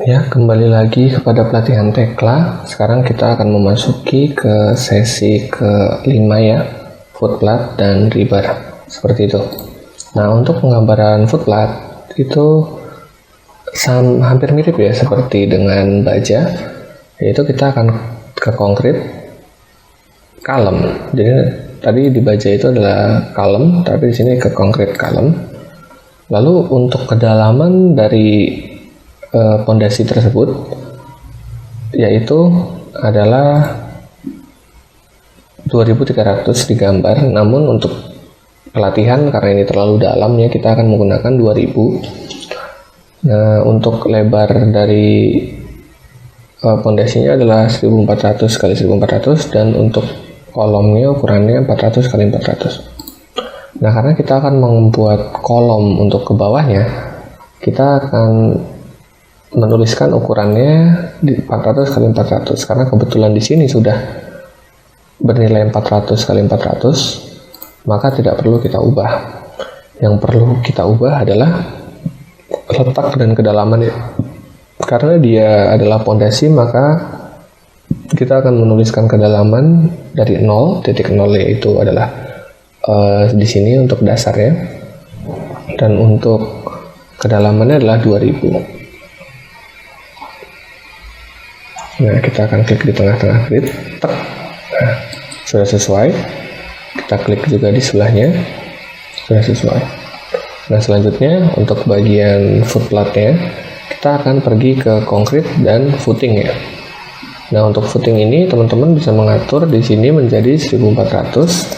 Ya, kembali lagi kepada pelatihan Tekla. Sekarang kita akan memasuki ke sesi ke-5 ya, footplate dan rebar. Seperti itu. Nah, untuk penggambaran footplate itu hampir mirip ya seperti dengan baja, yaitu kita akan ke konkrit kalem. Jadi tadi di baja itu adalah kalem, tapi di sini ke konkrit kalem. Lalu untuk kedalaman dari pondasi tersebut yaitu adalah 2300 digambar, namun untuk pelatihan karena ini terlalu dalam ya kita akan menggunakan 2000. Nah, untuk lebar dari pondasinya adalah 1400 kali 1400 dan untuk kolomnya ukurannya 400 kali 400. Nah, karena kita akan membuat kolom untuk ke bawahnya, kita akan menuliskan ukurannya di 400 kali 400 karena kebetulan di sini sudah bernilai 400 kali 400, maka tidak perlu kita ubah. Yang perlu kita ubah adalah letak dan kedalaman. Karena dia adalah pondasi, maka kita akan menuliskan kedalaman dari 0, titik 0 yaitu adalah di sini untuk dasarnya, dan untuk kedalamannya adalah 2000. Nah, kita akan klik di tengah-tengah grid, nah, sudah sesuai. Kita klik juga di sebelahnya, sudah sesuai. Nah, selanjutnya untuk bagian footplate-nya, kita akan pergi ke konkrit dan footing ya. Nah, untuk footing ini teman-teman bisa mengatur di sini menjadi 1400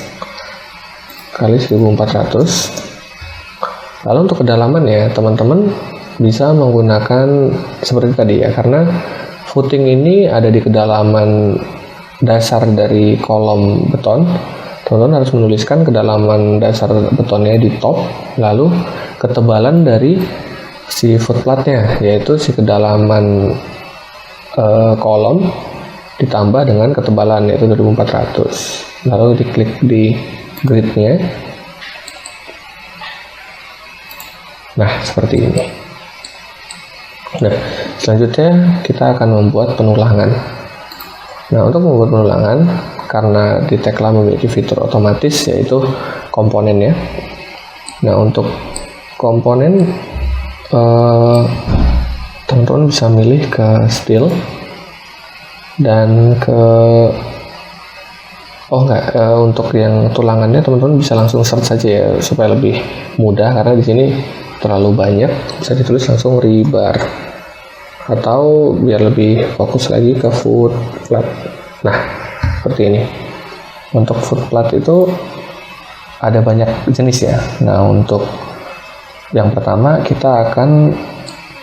kali 1400. Lalu untuk kedalaman ya, teman-teman bisa menggunakan seperti tadi ya, karena footing ini ada di kedalaman dasar dari kolom beton. Teman-teman harus menuliskan kedalaman dasar betonnya di top, lalu ketebalan dari si footplate-nya, yaitu si kedalaman kolom ditambah dengan ketebalan yaitu 2400. Lalu diklik di grid-nya. Nah, seperti ini. Nah, selanjutnya kita akan membuat penulangan. Nah, untuk membuat penulangan, karena di Tekla memiliki fitur otomatis yaitu komponennya. Nah, untuk komponen teman-teman bisa milih ke steel dan ke untuk yang tulangannya teman-teman bisa langsung search saja ya supaya lebih mudah, karena di sini terlalu banyak, bisa ditulis langsung rebar, atau biar lebih fokus lagi ke footplate. Nah, seperti ini. Untuk footplate itu ada banyak jenis ya. Nah, untuk yang pertama kita akan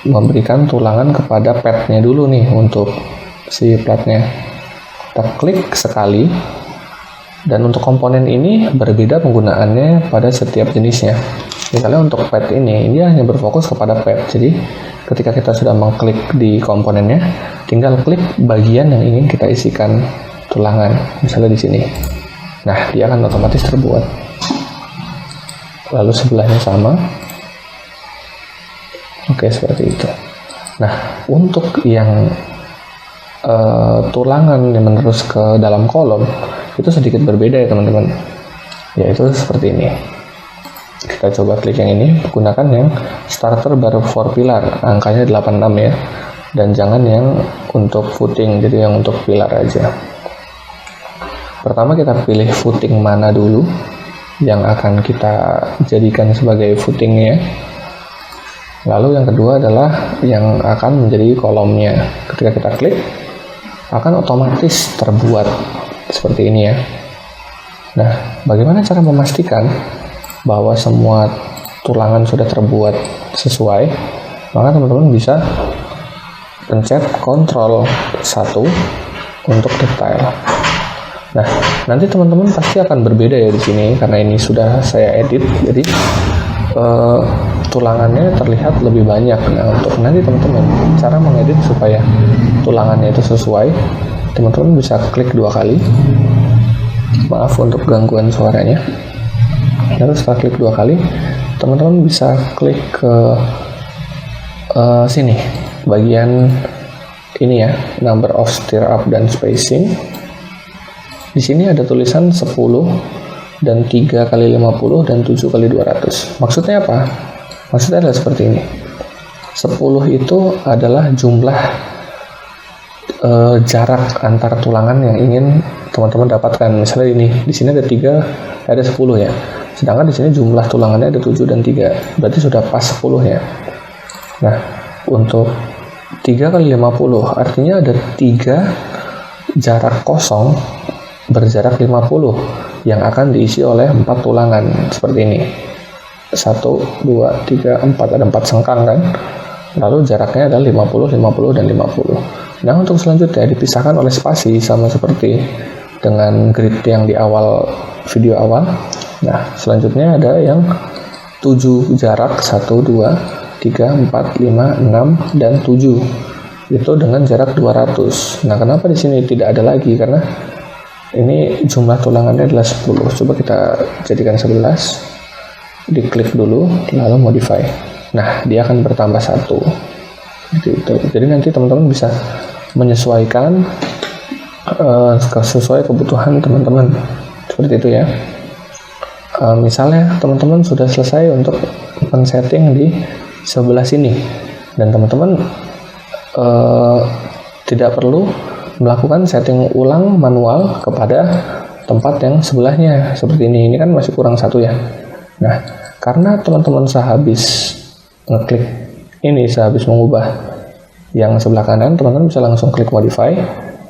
memberikan tulangan kepada padnya dulu nih untuk si platnya. Kita klik sekali, dan untuk komponen ini berbeda penggunaannya pada setiap jenisnya. Misalnya untuk pad ini, dia hanya berfokus kepada pad. Jadi ketika kita sudah mengklik di komponennya, tinggal klik bagian yang ingin kita isikan tulangan. Misalnya di sini. Nah, dia akan otomatis terbuat. Lalu sebelahnya sama. Oke, seperti itu. Nah, untuk yang tulangan yang menerus ke dalam kolom, itu sedikit berbeda ya teman-teman. Yaitu seperti ini. Kita coba klik yang ini, gunakan yang starter bar 4 pilar, angkanya 86 ya, dan jangan yang untuk footing, jadi yang untuk pilar aja. Pertama kita pilih footing mana dulu yang akan kita jadikan sebagai footingnya. Lalu yang kedua adalah yang akan menjadi kolomnya. Ketika kita klik, akan otomatis terbuat seperti ini ya. Nah, bagaimana cara memastikan bahwa semua tulangan sudah terbuat sesuai? Maka teman-teman bisa pencet Ctrl 1 untuk detail. Nah, nanti teman-teman pasti akan berbeda ya di sini karena ini sudah saya edit, jadi tulangannya terlihat lebih banyak. Nah, untuk nanti teman-teman cara mengedit supaya tulangannya itu sesuai, teman-teman bisa klik 2 kali. Maaf untuk gangguan suaranya. Lalu setelah klik 2 kali, teman-teman bisa klik ke sini. bagian ini ya, number of stirrup dan spacing. Di sini ada tulisan 10 dan 3 kali 50 dan 7 kali 200. Maksudnya apa? Maksudnya adalah seperti ini. 10 itu adalah jumlah jarak antar tulangan yang ingin teman-teman dapatkan. Misalnya ini, di sini ada 3, ada 10 ya. Sedangkan di sini jumlah tulangannya ada 7 dan 3. Berarti sudah pas 10 ya. Nah, untuk 3 kali 50 artinya ada 3 jarak kosong berjarak 50 yang akan diisi oleh 4 tulangan seperti ini. 1, 2, 3, 4, ada 4 sengkang kan. Lalu jaraknya adalah 50, 50, dan 50. Nah, untuk selanjutnya dipisahkan oleh spasi sama seperti dengan grid yang di awal video awal. Nah, selanjutnya ada yang 7 jarak 1, 2, 3, 4, 5, 6, dan 7. Itu dengan jarak 200. Nah, kenapa di sini tidak ada lagi? Karena ini jumlah tulangannya adalah 10. Coba kita jadikan 11. Diklik dulu, lalu modify. Nah, dia akan bertambah 1. Gitu. Jadi nanti teman-teman bisa menyesuaikan sesuai kebutuhan teman-teman. Seperti itu ya. Misalnya teman-teman sudah selesai untuk men-setting di sebelah sini. Dan teman-teman tidak perlu melakukan setting ulang manual kepada tempat yang sebelahnya. Seperti ini kan masih kurang 1 ya. Nah, karena teman-teman sehabis ngeklik ini, sehabis mengubah yang sebelah kanan, teman-teman bisa langsung klik modify,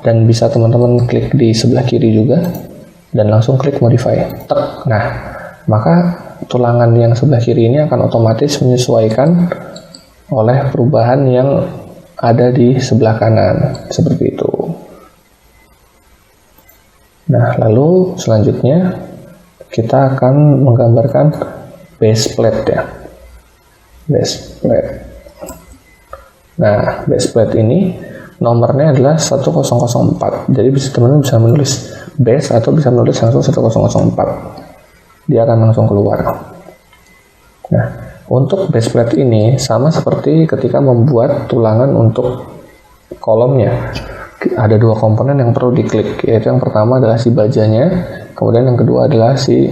dan bisa teman-teman klik di sebelah kiri juga dan langsung klik modify. Tek. Nah, maka tulangan yang sebelah kiri ini akan otomatis menyesuaikan oleh perubahan yang ada di sebelah kanan, seperti itu. Nah, lalu selanjutnya kita akan menggambarkan base plate ya. Base plate. Nah, base plate ini nomornya adalah 1004. Jadi teman-teman bisa menulis base atau bisa menulis langsung 1004. Dia akan langsung keluar. Nah, untuk base plate ini sama seperti ketika membuat tulangan untuk kolomnya. Ada 2 komponen yang perlu diklik, yaitu yang pertama adalah si bajanya, kemudian yang kedua adalah si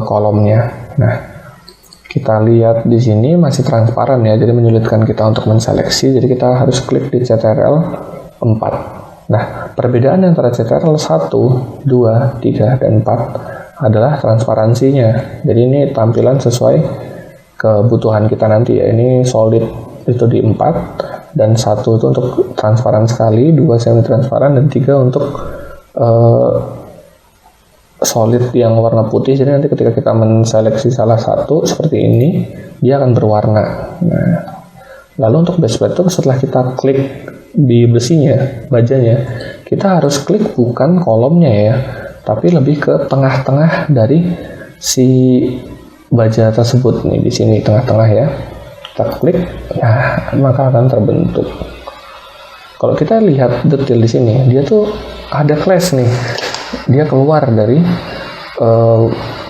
kolomnya. Nah, kita lihat di sini masih transparan ya, jadi menyulitkan kita untuk menseleksi, jadi kita harus klik di CTRL 4. Nah, perbedaan antara CTRL 1, 2, 3, dan 4 adalah transparansinya. Jadi ini tampilan sesuai kebutuhan kita nanti ya. Ini solid itu di 4, dan 1 itu untuk transparan sekali, 2 semi transparan, dan 3 untuk solid yang warna putih. Jadi nanti ketika kita menseleksi salah satu seperti ini, dia akan berwarna. Nah, lalu untuk base plate itu setelah kita klik di besinya, bajanya, kita harus klik bukan kolomnya ya, tapi lebih ke tengah-tengah dari si baja tersebut nih, di sini tengah-tengah ya. Kita klik, nah maka akan terbentuk. Kalau kita lihat detail di sini, dia tuh ada clash nih. Dia keluar dari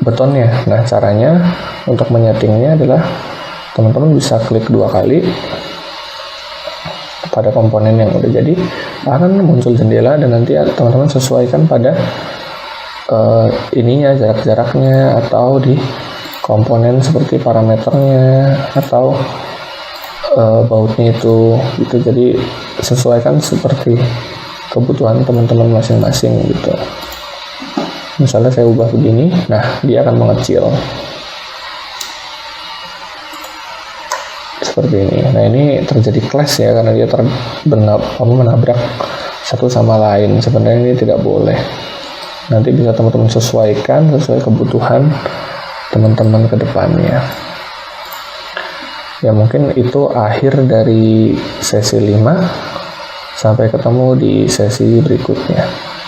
betonnya. Nah, caranya untuk menyetingnya adalah teman-teman bisa klik 2 kali pada komponen yang udah jadi, akan muncul jendela, dan nanti teman-teman sesuaikan pada ininya, jarak-jaraknya, atau di komponen seperti parameternya atau bautnya itu gitu. Jadi sesuaikan seperti kebutuhan teman-teman masing-masing gitu. Misalnya saya ubah begini, nah dia akan mengecil seperti ini. Nah, ini terjadi clash ya, karena dia menabrak satu sama lain. Sebenarnya ini tidak boleh. Nanti bisa teman-teman sesuaikan sesuai kebutuhan teman-teman ke depannya. Ya, mungkin itu akhir dari sesi 5. Sampai ketemu di sesi berikutnya.